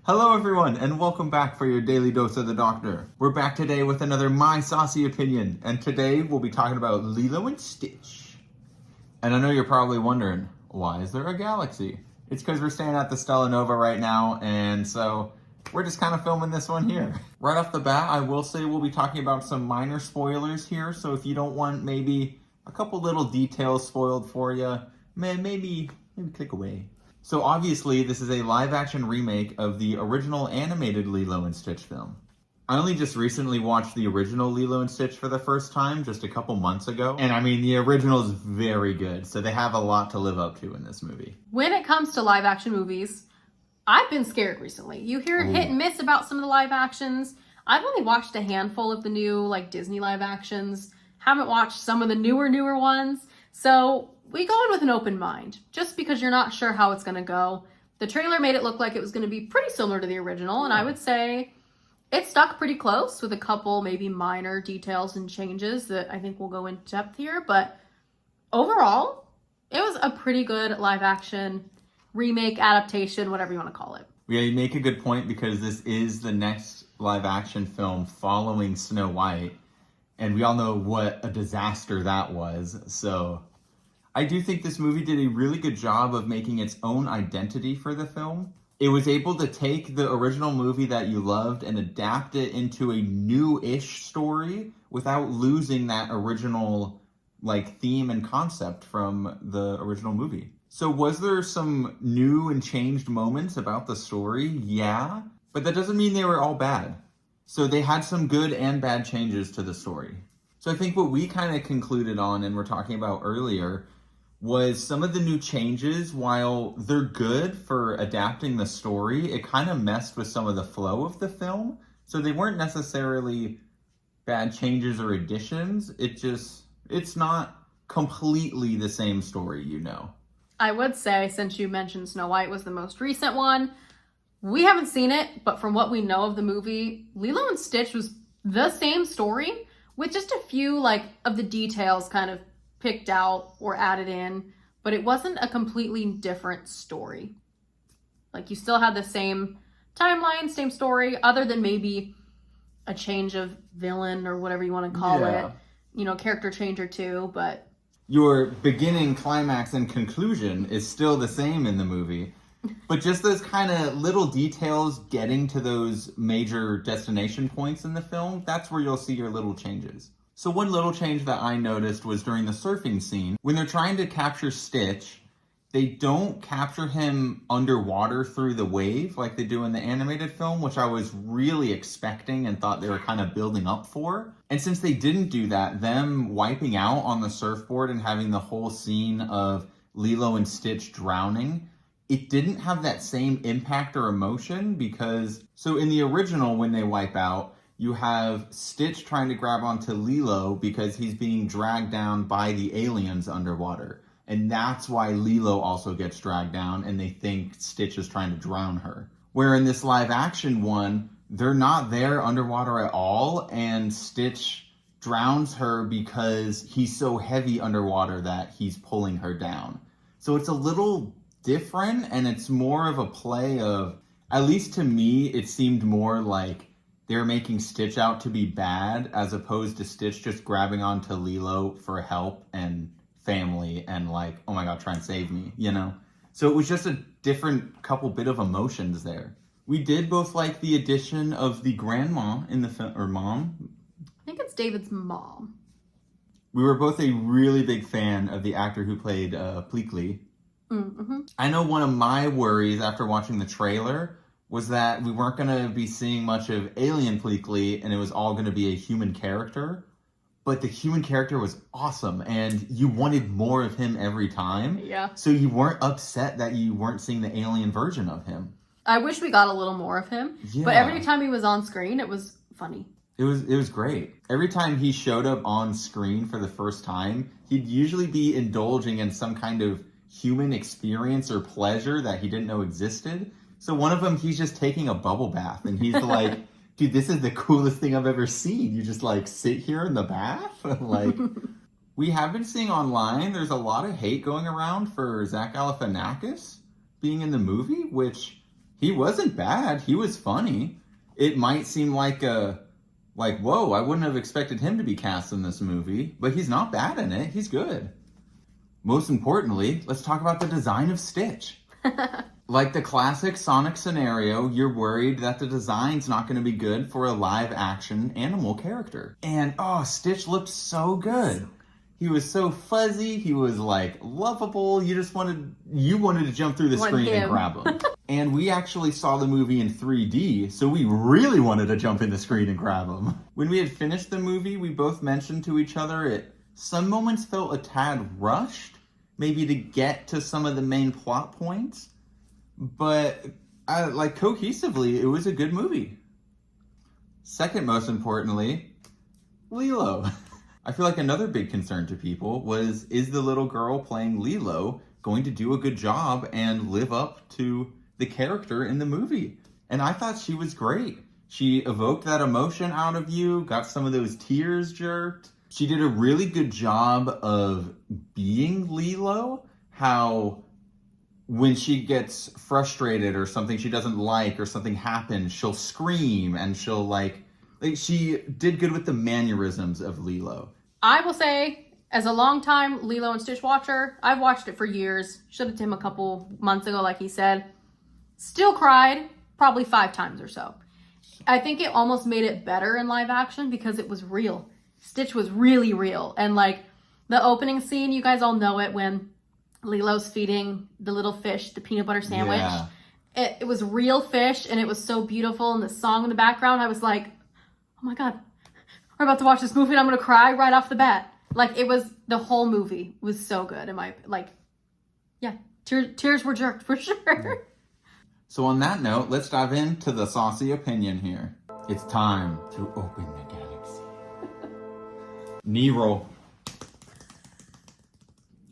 Hello everyone, and welcome back for your daily dose of the Doctor. We're back today with another My Saucy opinion, and today we'll be talking about Lilo and Stitch. And I know you're probably wondering, why is there a galaxy? It's because we're staying at the Stella Nova right now, and so we're just kind of filming this one here. Right off the bat, I will say we'll be talking about some minor spoilers here, so if you don't want maybe a couple little details spoiled for you, maybe click away. So obviously, this is a live-action remake of the original animated Lilo and Stitch film. I only just recently watched the original Lilo and Stitch for the first time, just a couple months ago. And I mean, the original is very good, so they have a lot to live up to in this movie. When it comes to live-action movies, I've been scared recently. You hear hit and miss about some of the live actions. I've only watched a handful of the new, Disney live actions. Haven't watched some of the newer ones. So we go in with an open mind, just because you're not sure how it's going to go. The trailer made it look like it was going to be pretty similar to the original, and I would say it stuck pretty close with a couple maybe minor details and changes that I think we'll go in depth here. But overall, it was a pretty good live action remake, adaptation, whatever you want to call it. Yeah, you make a good point because this is the next live action film following Snow White, and we all know what a disaster that was, so I do think this movie did a really good job of making its own identity for the film. It was able to take the original movie that you loved and adapt it into a new-ish story without losing that original theme and concept from the original movie. So was there some new and changed moments about the story? Yeah, but that doesn't mean they were all bad. So they had some good and bad changes to the story. So I think what we kind of concluded on and were talking about earlier was some of the new changes, while they're good for adapting the story, it kind of messed with some of the flow of the film. So they weren't necessarily bad changes or additions. It's not completely the same story, you know. I would say, since you mentioned Snow White was the most recent one, we haven't seen it, but from what we know of the movie, Lilo and Stitch was the same story with just a few of the details kind of picked out or added in, but it wasn't a completely different story. You still had the same timeline, same story, other than maybe a change of villain or whatever you want to call it, character change or two, but your beginning, climax, and conclusion is still the same in the movie. But just those kind of little details getting to those major destination points in the film, that's where you'll see your little changes. So one little change that I noticed was during the surfing scene. When they're trying to capture Stitch, they don't capture him underwater through the wave like they do in the animated film, which I was really expecting and thought they were kind of building up for. And since they didn't do that, them wiping out on the surfboard and having the whole scene of Lilo and Stitch drowning, it didn't have that same impact or emotion because, so in the original, when they wipe out, you have Stitch trying to grab onto Lilo because he's being dragged down by the aliens underwater. And that's why Lilo also gets dragged down and they think Stitch is trying to drown her. Where in this live action one, they're not there underwater at all and Stitch drowns her because he's so heavy underwater that he's pulling her down. So it's a little different and it's more of a play of, at least to me, it seemed more like they're making Stitch out to be bad as opposed to Stitch just grabbing onto Lilo for help and family and oh my god, try and save me, So it was just a different couple bit of emotions there. We did both like the addition of the grandma in the film, or mom. I think it's David's mom. We were both a really big fan of the actor who played Pleakley. Mm-hmm. I know one of my worries after watching the trailer was that we weren't going to be seeing much of alien Pleakley and it was all going to be a human character. But the human character was awesome and you wanted more of him every time. Yeah. So you weren't upset that you weren't seeing the alien version of him. I wish we got a little more of him. Yeah. But every time he was on screen, it was funny. It was great. Every time he showed up on screen for the first time, he'd usually be indulging in some kind of human experience or pleasure that he didn't know existed. So one of them, he's just taking a bubble bath and he's like, dude, this is the coolest thing I've ever seen. You just sit here in the bath. We have been seeing online, there's a lot of hate going around for Zach Galifianakis being in the movie, which He wasn't bad. He was funny. It might seem like whoa, I wouldn't have expected him to be cast in this movie, but he's not bad in it. He's good. Most importantly, let's talk about the design of Stitch. Like the classic Sonic scenario, you're worried that the design's not going to be good for a live action animal character. And Stitch looked so good. He was so fuzzy. He was like lovable. You wanted to jump through the screen and grab him. And we actually saw the movie in 3D, so we really wanted to jump in the screen and grab him. When we had finished the movie, we both mentioned to each other some moments felt a tad rushed, maybe to get to some of the main plot points. But cohesively, it was a good movie. Second most importantly, Lilo. I feel like another big concern to people is the little girl playing Lilo going to do a good job and live up to the character in the movie? And I thought she was great. She evoked that emotion out of you, got some of those tears jerked. She did a really good job of being Lilo, how when she gets frustrated or something she doesn't like or something happens, she'll scream and she'll she did good with the mannerisms of Lilo. I will say, as a long-time Lilo and Stitch watcher, I've watched it for years. Showed it to him a couple months ago, like he said. Still cried probably 5 times or so. I think it almost made it better in live action because it was real. Stitch was really real. And the opening scene, you guys all know it, when Lilo's feeding the little fish the peanut butter sandwich. Yeah. It was real fish and it was so beautiful. And the song in the background, I was like, oh my God, we're about to watch this movie and I'm going to cry right off the bat. The whole movie was so good. Tears were jerked for sure. So on that note, let's dive into the saucy opinion here. It's time to open the galaxy. Knee roll.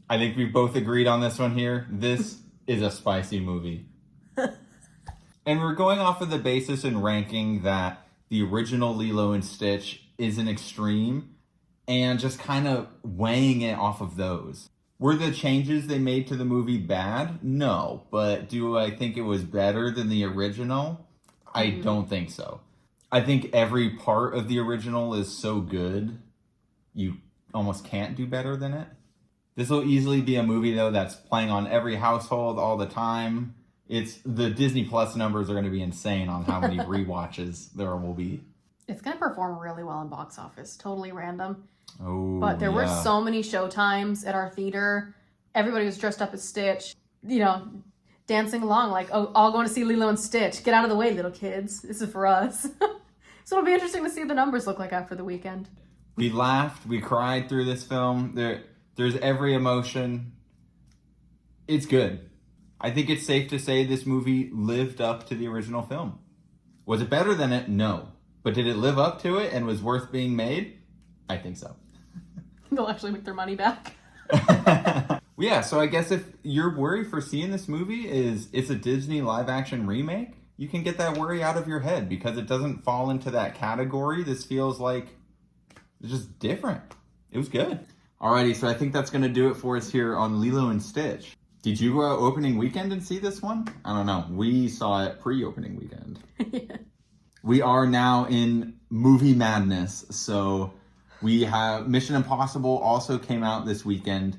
I think we've both agreed on this one here. This is a spicy movie. And we're going off of the basis and ranking that the original Lilo and Stitch is an extreme and just kind of weighing it off of those. Were the changes they made to the movie bad? No. But do I think it was better than the original? I don't think so. I think every part of the original is so good, you almost can't do better than it. This will easily be a movie, though, that's playing on every household all the time. The Disney Plus numbers are going to be insane on how many rewatches there will be. It's going to perform really well in box office. Totally random. Oh, but there were so many showtimes at our theater. Everybody was dressed up as Stitch, dancing along all going to see Lilo and Stitch. Get out of the way, little kids. This is for us. So it'll be interesting to see what the numbers look like after the weekend. We laughed. We cried through this film. There's every emotion. It's good. I think it's safe to say this movie lived up to the original film. Was it better than it? No. But did it live up to it and was worth being made? I think so. They'll actually make their money back. Yeah, so I guess if your worry for seeing this movie is it's a Disney live-action remake, you can get that worry out of your head because it doesn't fall into that category. This feels like it's just different. It was good. Alrighty, so I think that's going to do it for us here on Lilo and Stitch. Did you go opening weekend and see this one? I don't know. We saw it pre-opening weekend. Yeah. We are now in movie madness, so we have Mission Impossible also came out this weekend.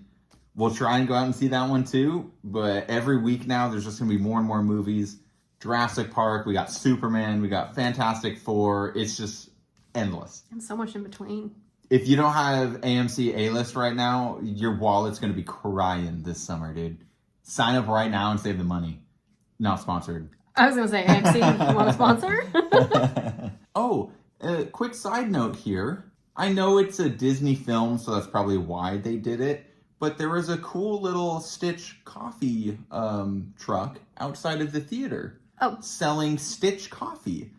We'll try and go out and see that one too, but every week now there's just going to be more and more movies. Jurassic Park, we got Superman, we got Fantastic Four. It's just endless. And so much in between. If you don't have AMC A-List right now, your wallet's going to be crying this summer, dude. Sign up right now and save the money. Not sponsored. I was going to say, AMC, you want to sponsor? Oh, a quick side note here. I know it's a Disney film, so that's probably why they did it. But there was a cool little Stitch coffee truck outside of the theater. Oh. Selling Stitch coffee.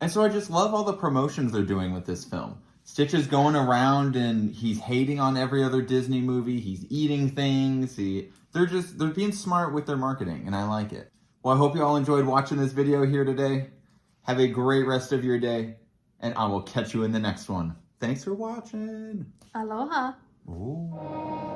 And so I just love all the promotions they're doing with this film. Stitch is going around and he's hating on every other Disney movie. He's eating things. They're being smart with their marketing, and I like it. Well, I hope you all enjoyed watching this video here today. Have a great rest of your day, and I will catch you in the next one. Thanks for watching. Aloha. Ooh.